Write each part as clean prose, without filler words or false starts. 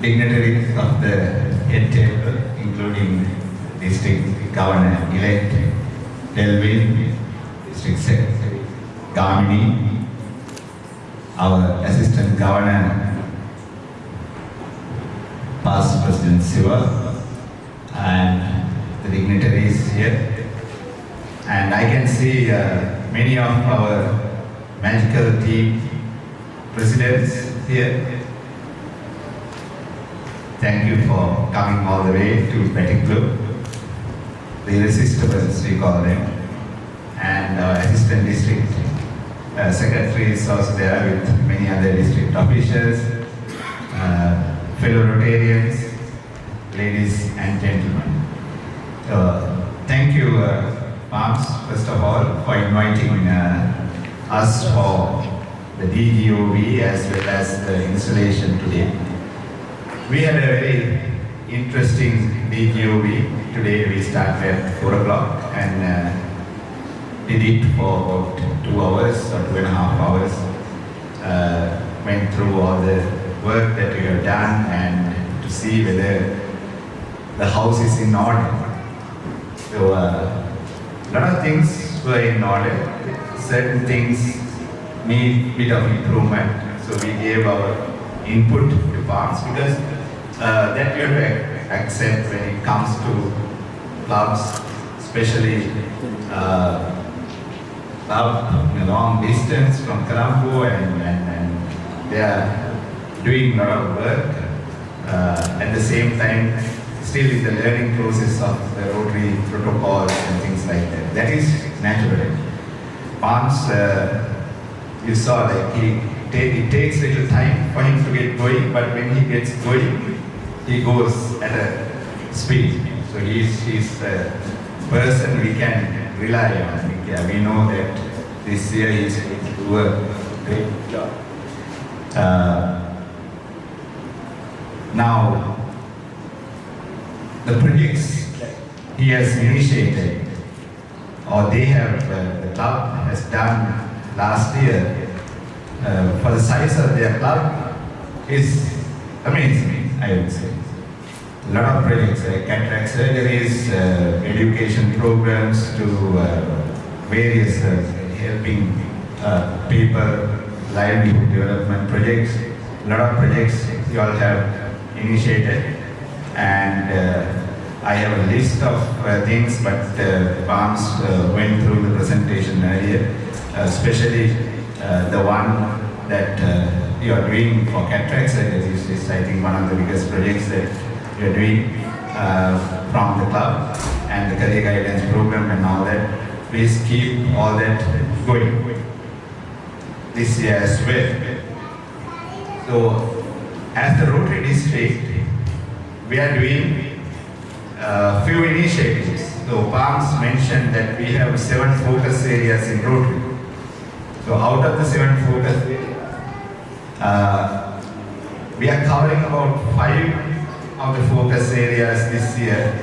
dignitaries of the head table, including District Governor-elect Delvin, District Secretary Gamini, our Assistant Governor, Past President Siva, and the dignitaries here. And I can see many of our magical team presidents here. Thank you for coming all the way to Batticaloa, the irresistibles we call them, and our assistant district secretary is also there with many other district officials, fellow Rotarians, ladies and gentlemen. Thank you, Palms, first of all, for inviting us for the DGOV as well as the installation today. We had a very interesting DGOV. Today we started at 4 o'clock and did it for about 2 hours or 2.5 hours. Went through all the work that we have done and to see whether the house is in order. So a lot of things were in order. Certain things need a bit of improvement. So we gave our input to Palms because that you have to accept when it comes to clubs, especially club in a long distance from Colombo, and they are doing a lot of work. At the same time, still in the learning process of the Rotary protocols and things like that. That is natural. Palms, you saw like it takes a little time for him to get going, but when he gets going, he goes at a speed. So he's a person we can rely on. We know that this year he's going to do a great job. Now, the projects he has initiated, or they have, the club has done last year, for the size of their club, is amazing, I would say. A lot of projects like cataract surgeries, education programs to various helping people, livelihood development projects. A lot of projects you all have initiated, and I have a list of things, but Palms went through the presentation earlier, especially the one that you are doing for cataract surgeries is I think one of the biggest projects that you are doing from the club, and the career guidance program and all that. Please keep all that going this year as well. So, as the Rotary district, we are doing few initiatives. So, Palms mentioned that we have 7 focus areas in Rotary. So, out of the 7 focus areas, we are covering about 5 of the focus areas this year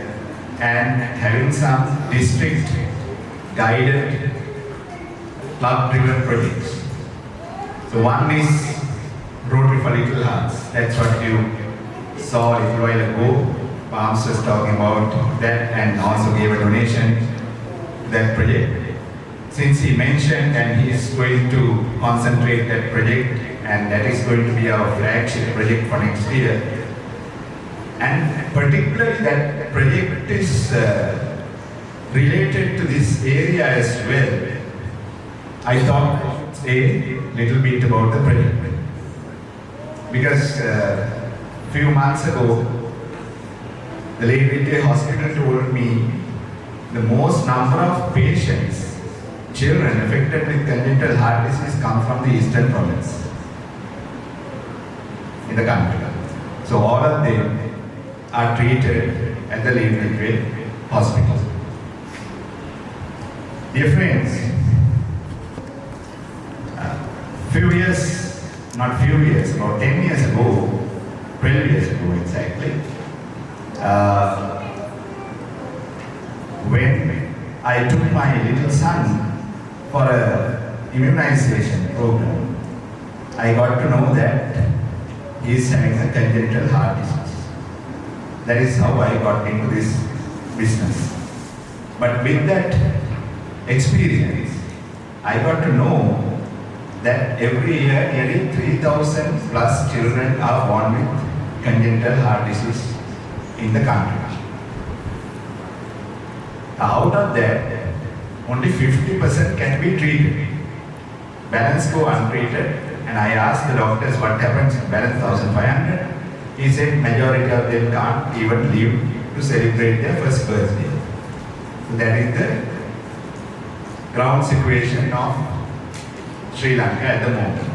and having some district guided club driven projects. So one is Rotary for Little Hearts. That's what you saw a little while ago. Palms was talking about that and also gave a donation to that project. Since he mentioned and he is going to concentrate that project, and that is going to be our flagship project for next year. And particularly that project is related to this area as well. I thought I should say a little bit about the project. Because a few months ago, the late Riviera hospital told me the most number of patients, children affected with congenital heart disease come from the eastern province in the country. So all of them are treated at the late Riviera hospital. Dear friends, about 10 years ago, 12 years ago exactly, when I took my little son for a immunization program, I got to know that he is having a congenital heart disease. That is how I got into this business. But with that experience, I got to know that every year nearly 3,000 plus children are born with congenital heart disease in the country. Out of that, only 50% can be treated. Balance go untreated, and I asked the doctors what happens to balance 1,500. He said majority of them can't even live to celebrate their first birthday. So that is the ground situation of Sri Lanka at the moment.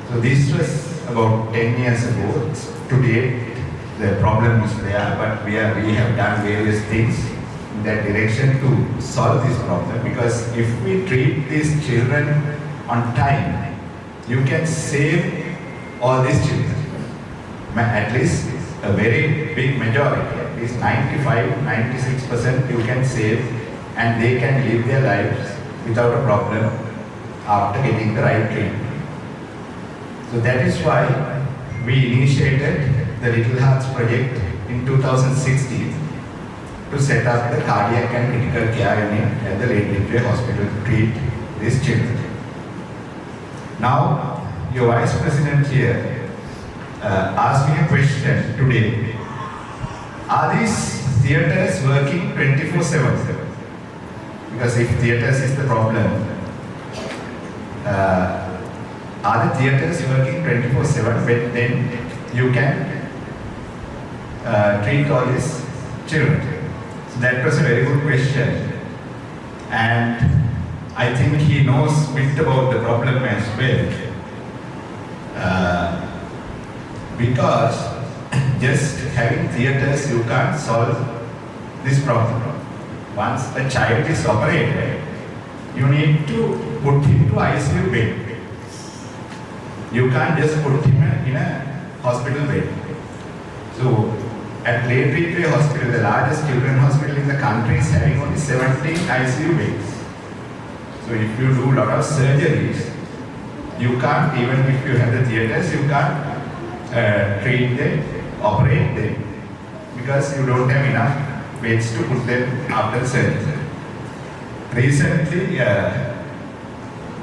So this was about 10 years ago. Today the problem is there, but we have done various things in that direction to solve this problem, because if we treat these children on time, you can save all these children. At least a very big majority, at least 95-96% you can save, and they can live their lives without a problem after getting the right treatment. So that is why we initiated the Little Hearts project in 2016 to set up the cardiac and critical care unit at the Late Riviera Hospital to treat these children. Now, your Vice President here asked me a question today. Are these theatres working 24/7? Because if theatres is the problem, are the theatres working 24/7? Then you can treat all these children. So that was a very good question, and I think he knows a bit about the problem as well. Because just having theatres, you can't solve this problem. Once a child is operated, you need to put him to ICU bed. You can't just put him in a hospital bed. So at Late Riviera Hospital, the largest children's hospital in the country, is having only 17 ICU beds. So if you do a lot of surgeries, you can't, even if you have the theatres, you can't treat them, operate them, because you don't have enough beds to put them after surgery. Recently,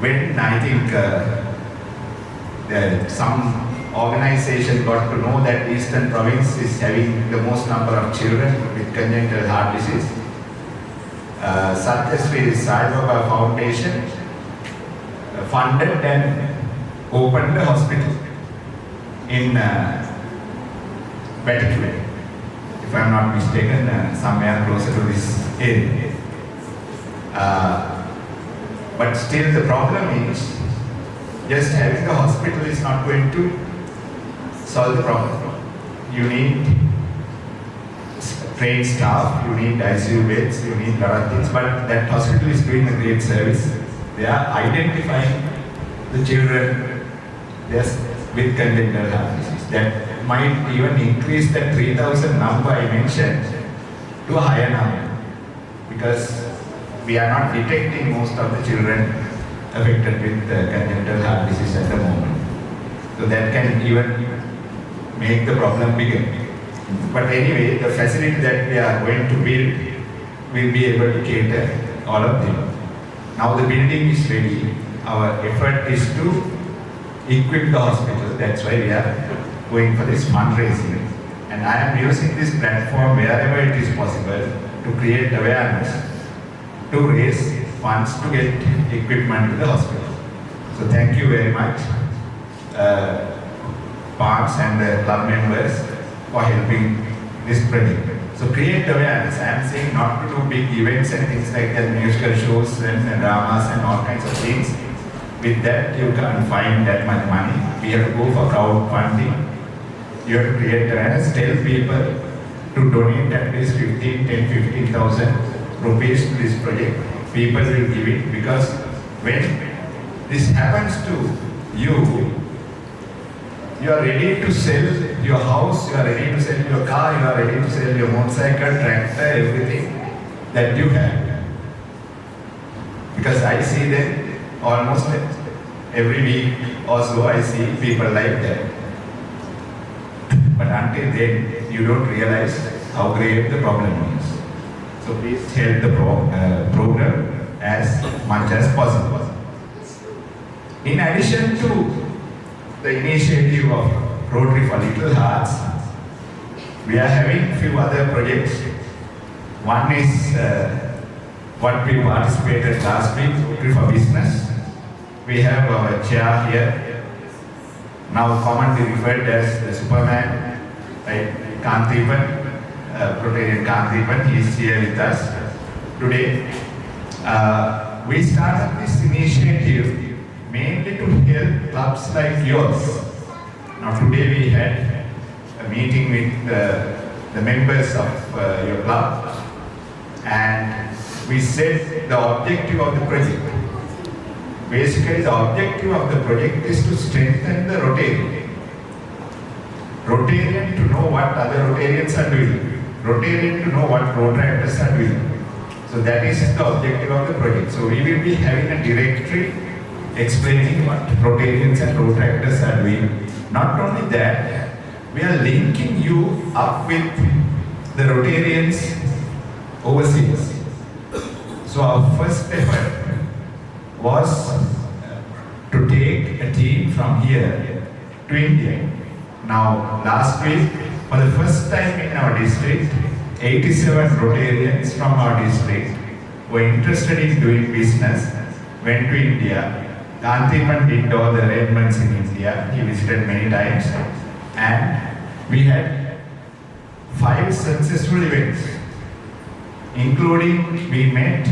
when I think some organization got to know that Eastern Province is having the most number of children with congenital heart disease, Satyasri Sai Baba Foundation funded and opened a hospital in Batticaloa, if I am not mistaken, somewhere closer to this area. But still the problem is, just having a hospital is not going to solve the problem. You need trained staff, you need ICU beds, you need a lot of things, but that hospital is doing a great service. They are identifying the children with congenital heart disease. That might even increase the 3,000 number I mentioned to a higher number, because we are not detecting most of the children affected with congenital heart disease at the moment. So that can even make the problem bigger. But anyway, the facility that we are going to build will be able to cater all of them. Now the building is ready. Our effort is to equip the hospital. That's why we are going for this fundraising. And I am using this platform wherever it is possible to create awareness, to raise funds to get equipment to the hospital. So thank you very much, parks and the club members, for helping this project. So create awareness. I am saying not to do big events and things like that, musical shows and dramas and all kinds of things. With that, you can't find that much money. We have to go for crowdfunding. You have to create awareness, tell people to donate at least 15,000 rupees to this project. People will give it, because when this happens to you, you are ready to sell your house, you are ready to sell your car, you are ready to sell your motorcycle, tractor, everything that you have. Because I see them almost every week or so, I see people like that. but until then, you don't realize how grave the problem is. So please help the program as much as possible. In addition to the initiative of Rotary for Little Hearts, we are having few other projects. One is what we participated last week, Rotary for Business. We have our chair here, now commonly referred as the Superman, right? Kantipan, Rotarian Kantipan, he is here with us today. We started this initiative mainly to help clubs like yours. Now today we had a meeting with the members of your club, and we said the objective of the project. Basically, the objective of the project is to strengthen the Rotarian. Rotarian to know what other Rotarians are doing. Rotarian to know what Rotaractors are doing. So that is the objective of the project. So we will be having a directory explaining what Rotarians and Rotaractors are doing. Not only that, we are linking you up with the Rotarians overseas. So our first effort was to take a team from here to India. Now, last week, for the first time in our district, 87 Rotarians from our district were interested in doing business, went to India. Kantipan did all the arrangements in India. He visited many times. And we had 5 successful events, including we met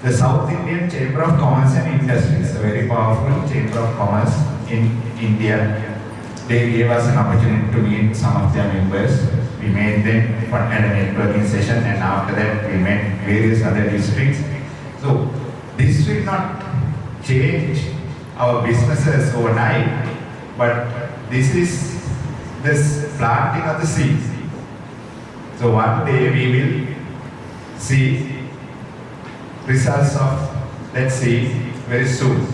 the South Indian Chamber of Commerce and Industries, a very powerful Chamber of Commerce in India. They gave us an opportunity to meet some of their members. We met them at a networking session, and after that we met various other districts. So this will not change our businesses overnight, but this is this planting of the seeds. So one day we will see results of that seed very soon.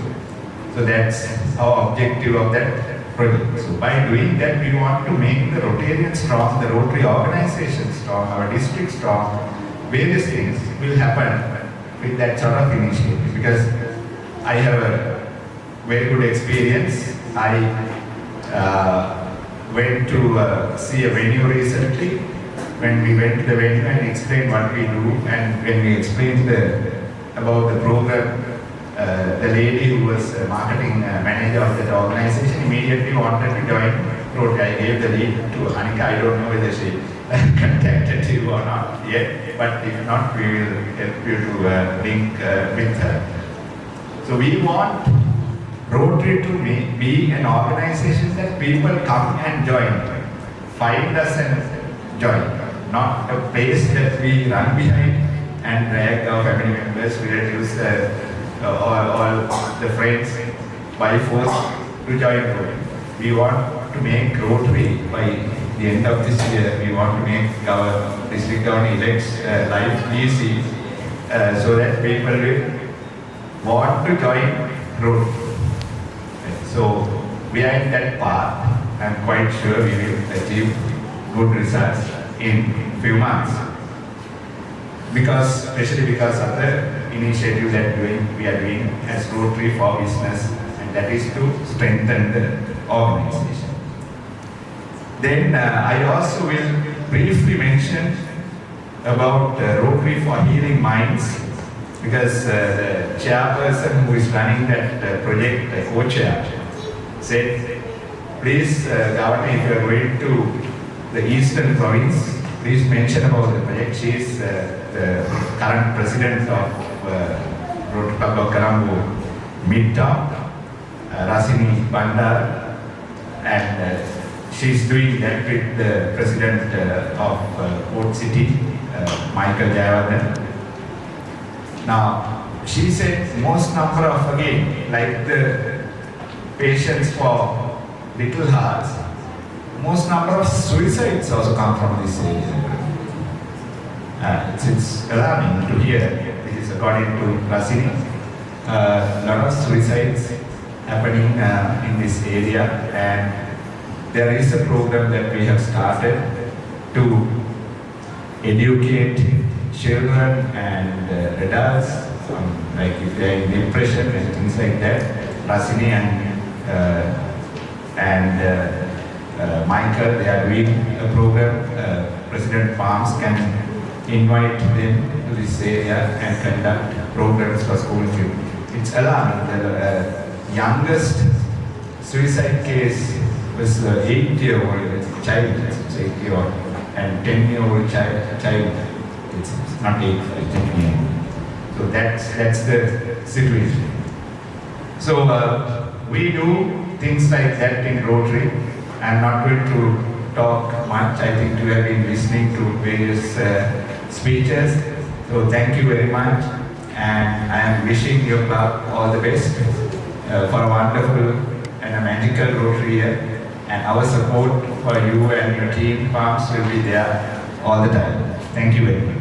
So that's our objective of that project. So by doing that, we want to make the Rotarians strong, the Rotary organization strong, our district strong. Various things will happen with that sort of initiative, because I have a very good experience. I went to see a venue recently. When we went to the venue and explained what we do, and when we explained about the program, the lady who was marketing manager of that organization immediately wanted to join Rotary. I gave the lead to Anika. I don't know whether she contacted you or not yet, but if not, we will help you to link with her. So we want Rotary to be an organization that people come and join, find us and join, not a place that we run behind and drag our family members, relatives, all the friends by force to join Rotary. We want to make Rotary by the end of this year. We want to make our district government elects life easy, so that people will want to join Rotary. So we are in that path. I am quite sure we will achieve good results in few months. Especially because of the initiative that we are doing as Rotary for Business, and that is to strengthen the organization. Then I also will briefly mention about Rotary for Healing Minds, because the chairperson who is running that project, the co-chair, said, please, Governor, if you are going to the Eastern Province, please mention about the project. She is the current president of Rotary Club of Colombo Midtown, Rasini Bandar, and she is doing that with the president of Port City, Michael Jayawardhan. Now, she said most number of, again, like the patients for Little Hearts, most number of suicides also come from this area. It's alarming to hear. This is according to Rasini. A lot of suicides happening in this area, and there is a program that we have started to educate children and adults, like if they are in depression and things like that. Rasini and Michael, they are doing a program. President Palms can invite them to this area and conduct programs for school children. It's alarming. The youngest suicide case was 8-year-old child, it's 8-year-old, and 10-year-old child. It's not 8, it's 10 years. So that's the situation. So we do things like that in Rotary. I'm not going to talk much. I think you have been listening to various speeches. So thank you very much, and I am wishing your club all the best for a wonderful and a magical Rotary year. And our support for you and your team, Palms, will be there all the time. Thank you very much.